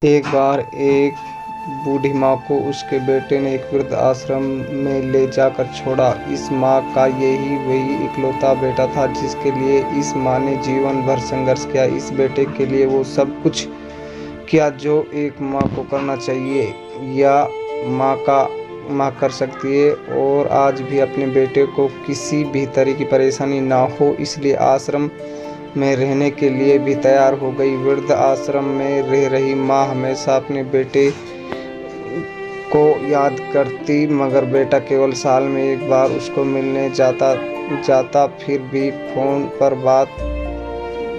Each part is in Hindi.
एक बार एक बूढ़ी माँ को उसके बेटे ने एक वृद्ध आश्रम में ले जाकर छोड़ा। इस माँ का यही वही इकलौता बेटा था जिसके लिए इस माँ ने जीवन भर संघर्ष किया। इस बेटे के लिए वो सब कुछ किया जो एक माँ को करना चाहिए या माँ कर सकती है, और आज भी अपने बेटे को किसी भी तरह की परेशानी ना हो इसलिए आश्रम में रहने के लिए भी तैयार हो गई। वृद्ध आश्रम में रह रही माँ हमेशा अपने बेटे को याद करती, मगर बेटा केवल साल में एक बार उसको मिलने जाता फिर भी फोन पर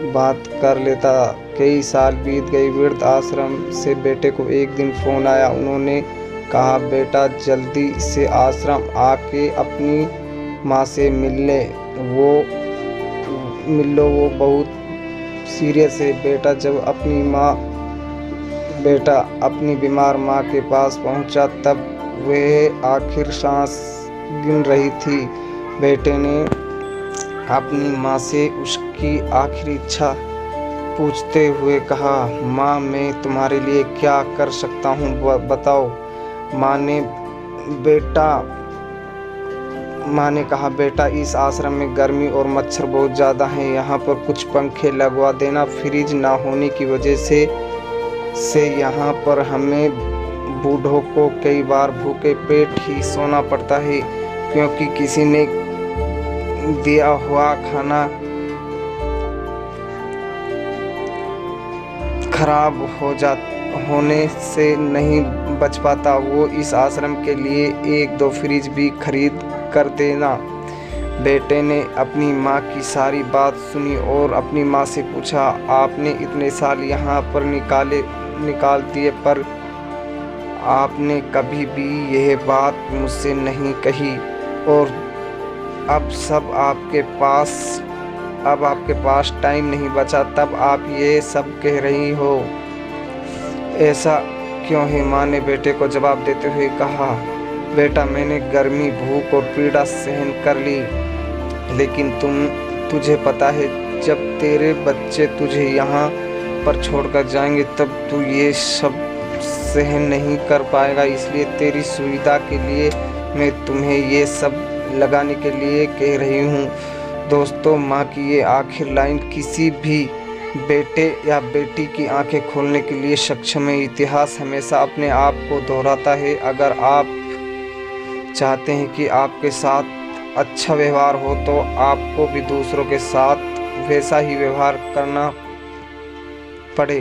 बात कर लेता। कई साल बीत गए। वृद्ध आश्रम से बेटे को एक दिन फोन आया। उन्होंने कहा, बेटा जल्दी से आश्रम आके अपनी माँ से मिल लो, वो बहुत सीरियस है। बेटा अपनी बीमार माँ के पास पहुंचा तब वह आखिर सांस गिन रही थी। बेटे ने अपनी माँ से उसकी आखिरी इच्छा पूछते हुए कहा, माँ मैं तुम्हारे लिए क्या कर सकता हूँ, बताओ। माँ ने कहा, बेटा इस आश्रम में गर्मी और मच्छर बहुत ज़्यादा हैं, यहाँ पर कुछ पंखे लगवा देना। फ्रिज ना होने की वजह से यहाँ पर हमें बूढ़ों को कई बार भूखे पेट ही सोना पड़ता है, क्योंकि किसी ने दिया हुआ खाना खराब होने से नहीं बच पाता। वो इस आश्रम के लिए 1-2 फ्रिज भी खरीद कर देना। बेटे ने अपनी माँ की सारी बात सुनी और अपनी माँ से पूछा, आपने इतने साल यहाँ पर निकाल दिए पर आपने कभी भी यह बात मुझसे नहीं कही, और अब आपके पास टाइम नहीं बचा तब आप ये सब कह रही हो, ऐसा क्यों है? माँ ने बेटे को जवाब देते हुए कहा, बेटा मैंने गर्मी, भूख और पीड़ा सहन कर ली, लेकिन तुझे पता है जब तेरे बच्चे तुझे यहाँ पर छोड़कर जाएंगे तब तू ये सब सहन नहीं कर पाएगा। इसलिए तेरी सुविधा के लिए मैं तुम्हें ये सब लगाने के लिए कह रही हूँ। दोस्तों, माँ की ये आखिर लाइन किसी भी बेटे या बेटी की आंखें खोलने के लिए सक्षम है। इतिहास हमेशा अपने आप को दोहराता है। अगर आप चाहते हैं कि आपके साथ अच्छा व्यवहार हो तो आपको भी दूसरों के साथ वैसा ही व्यवहार करना पड़े।